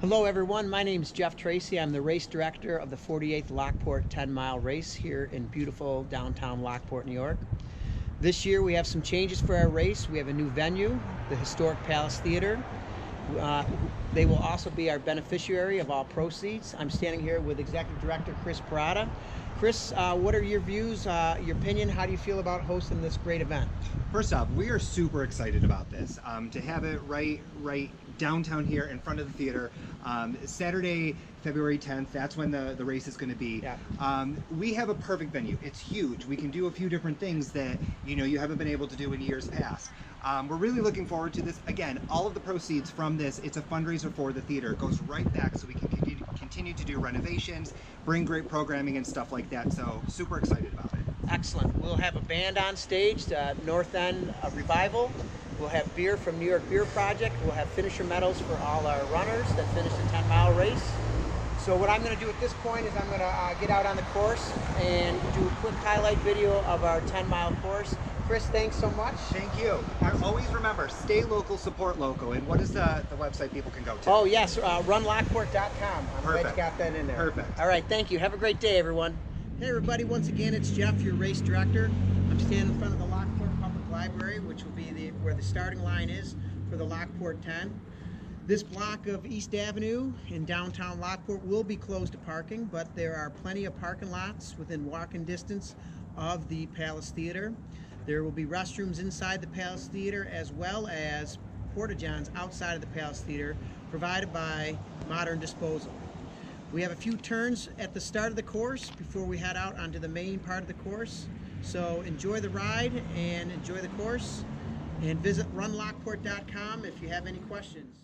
Hello everyone, my name is Jeff Tracy. I'm the race director of the 48th Lockport 10-mile race here in beautiful downtown Lockport, New York. This year we have some changes for our race. We have a new venue, the historic Palace Theater. They will also be our beneficiary of all proceeds. I'm standing here with Executive Director Chris Parada. Chris, what are your views, your opinion? How do you feel about hosting this great event? First off, we are super excited about this. To have it right downtown here in front of the theater. Saturday, February 10th, that's when the race is going to be. Yeah. We have a perfect venue. It's huge. We can do a few different things that you haven't been able to do in years past. We're really looking forward to this. Again, all of the proceeds from this, it's a fundraiser for the theater. It goes right back so we can continue to do renovations, bring great programming and stuff like that. So super excited about it. Excellent. We'll have a band on stage, North End Revival. We'll have beer from New York Beer Project. We'll have finisher medals for all our runners that finish the 10-mile race. So what I'm going to do at this point is I'm going to get out on the course and do a quick highlight video of our 10-mile course. Chris, thanks so much. Thank you. Always remember, stay local, support local. And what is the website people can go to? Oh, yes, runlockport.com. I'm glad you got that in there. Perfect. All right, thank you. Have a great day, everyone. Hey, everybody. Once again, it's Jeff, your race director. I'm standing in front of the Lockport Public Library, which will be where the starting line is for the Lockport 10. This block of East Avenue in downtown Lockport will be closed to parking, but there are plenty of parking lots within walking distance of the Palace Theater. There will be restrooms inside the Palace Theater as well as porta-johns outside of the Palace Theater provided by Modern Disposal. We have a few turns at the start of the course before we head out onto the main part of the course. So enjoy the ride and enjoy the course, and visit runlockport.com if you have any questions.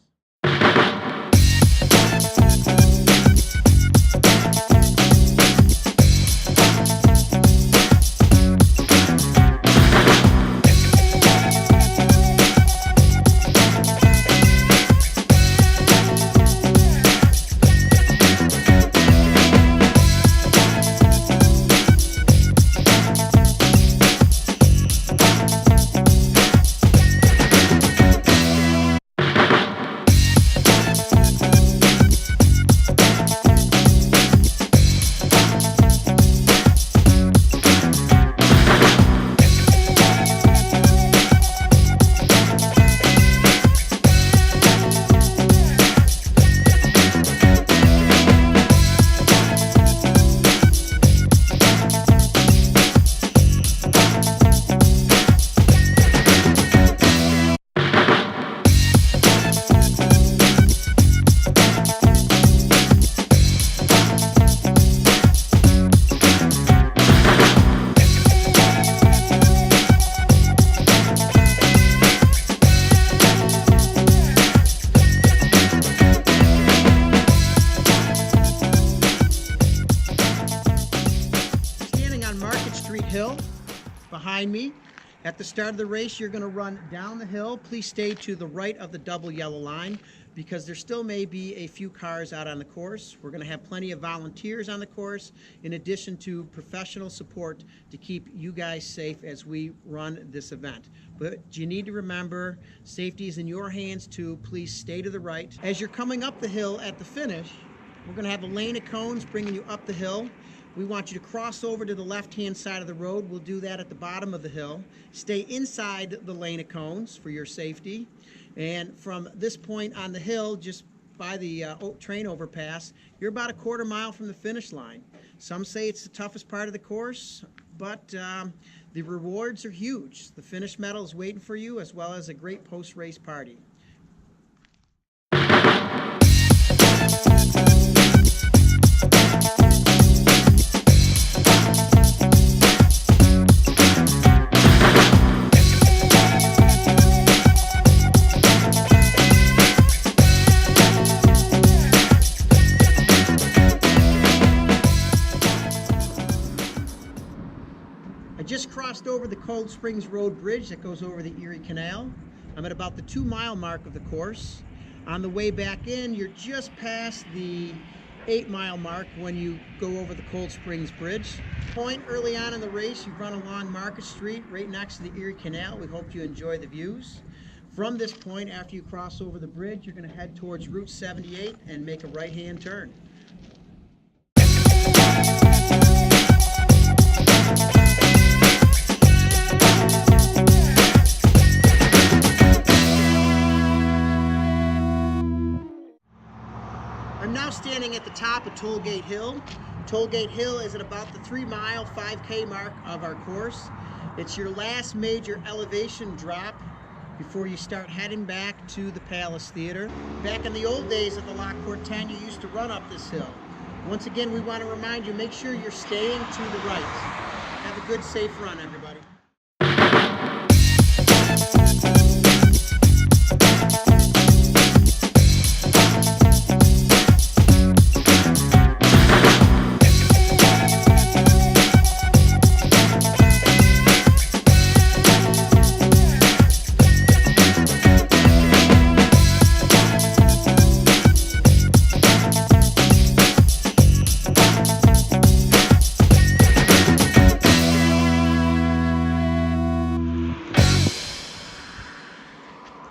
Hill behind me. At the start of the race, you're going to run down the hill. Please stay to the right of the double yellow line because there still may be a few cars out on the course. We're going to have plenty of volunteers on the course in addition to professional support to keep you guys safe as we run this event. But you need to remember, safety is in your hands too. Please stay to the right. As you're coming up the hill at the finish, we're going to have a lane of cones bringing you up the hill. We want you to cross over to the left-hand side of the road. We'll do that at the bottom of the hill. Stay inside the lane of cones for your safety. And from this point on the hill, just by the train overpass, you're about a quarter mile from the finish line. Some say it's the toughest part of the course, but the rewards are huge. The finish medal is waiting for you, as well as a great post-race party. I just crossed over the Cold Springs Road Bridge that goes over the Erie Canal. I'm at about the 2-mile mark of the course. On the way back in, you're just past the 8-mile mark when you go over the Cold Springs Bridge. Point early on in the race, you run along Market Street right next to the Erie Canal. We hope you enjoy the views. From this point, after you cross over the bridge, you're going to head towards Route 78 and make a right-hand turn. I'm now standing at the top of Tollgate Hill. Tollgate Hill is at about the 3-mile, 5K mark of our course. It's your last major elevation drop before you start heading back to the Palace Theater. Back in the old days of the Lockport 10, you used to run up this hill. Once again, we want to remind you, make sure you're staying to the right. Have a good, safe run, everybody.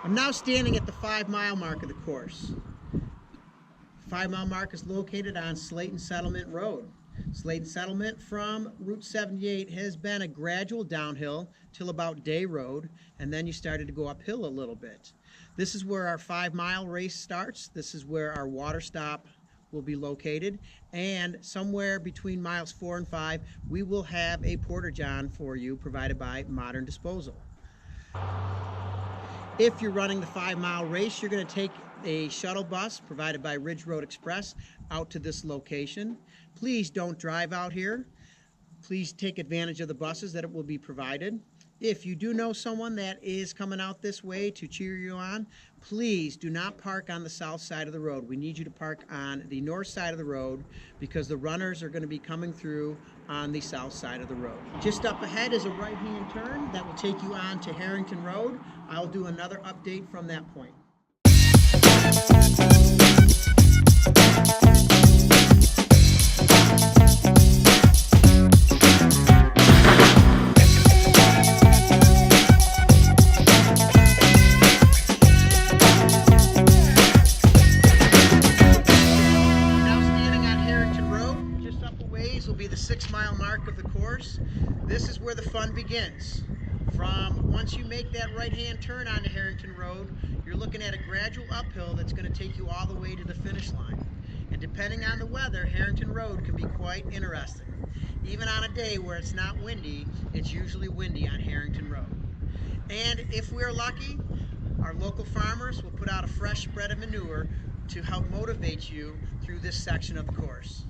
I'm now standing at the 5-mile mark of the course. The 5-mile mark is located on Slayton Settlement Road. Slayton Settlement from Route 78 has been a gradual downhill till about Day Road, and then you started to go uphill a little bit. This is where our 5-mile race starts. This is where our water stop will be located, and somewhere between miles 4 and 5 we will have a porta-john for you provided by Modern Disposal. If you're running the 5-mile race, you're going to take a shuttle bus provided by Ridge Road Express out to this location. Please don't drive out here. Please take advantage of the buses that will be provided. If you do know someone that is coming out this way to cheer you on, please do not park on the south side of the road. We need you to park on the north side of the road because the runners are going to be coming through on the south side of the road. Just up ahead is a right-hand turn that will take you on to Harrington Road. I'll do another update from that point. Will be the 6-mile mark of the course. This is where the fun begins. From once you make that right-hand turn onto Harrington Road, you're looking at a gradual uphill that's going to take you all the way to the finish line. And depending on the weather, Harrington Road can be quite interesting. Even on a day where it's not windy, it's usually windy on Harrington Road. And if we're lucky, our local farmers will put out a fresh spread of manure to help motivate you through this section of the course.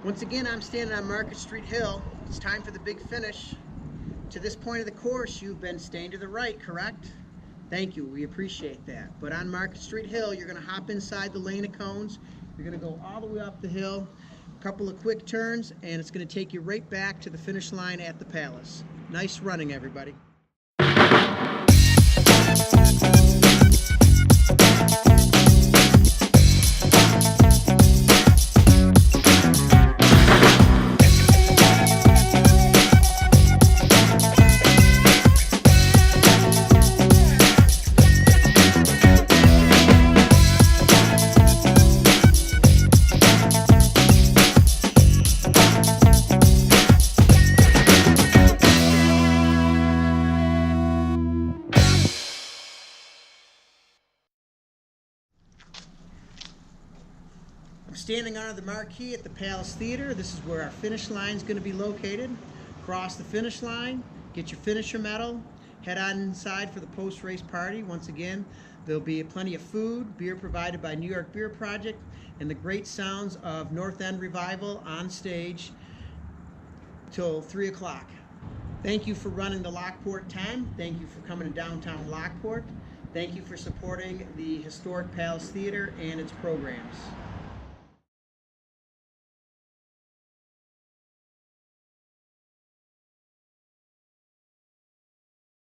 Once again, I'm standing on Market Street Hill. It's time for the big finish. To this point of the course, you've been staying to the right, correct? Thank you, we appreciate that. But on Market Street Hill, you're gonna hop inside the lane of cones. You're gonna go all the way up the hill, a couple of quick turns, and it's gonna take you right back to the finish line at the Palace. Nice running, everybody. standing under the marquee at the Palace Theater. This is where our finish line is going to be located. Cross the finish line, get your finisher medal, head on inside for the post-race party. Once again, there'll be plenty of food, beer provided by New York Beer Project, and the great sounds of North End Revival on stage till 3 o'clock. Thank you for running the Lockport 10. Thank you for coming to downtown Lockport. Thank you for supporting the historic Palace Theater and its programs.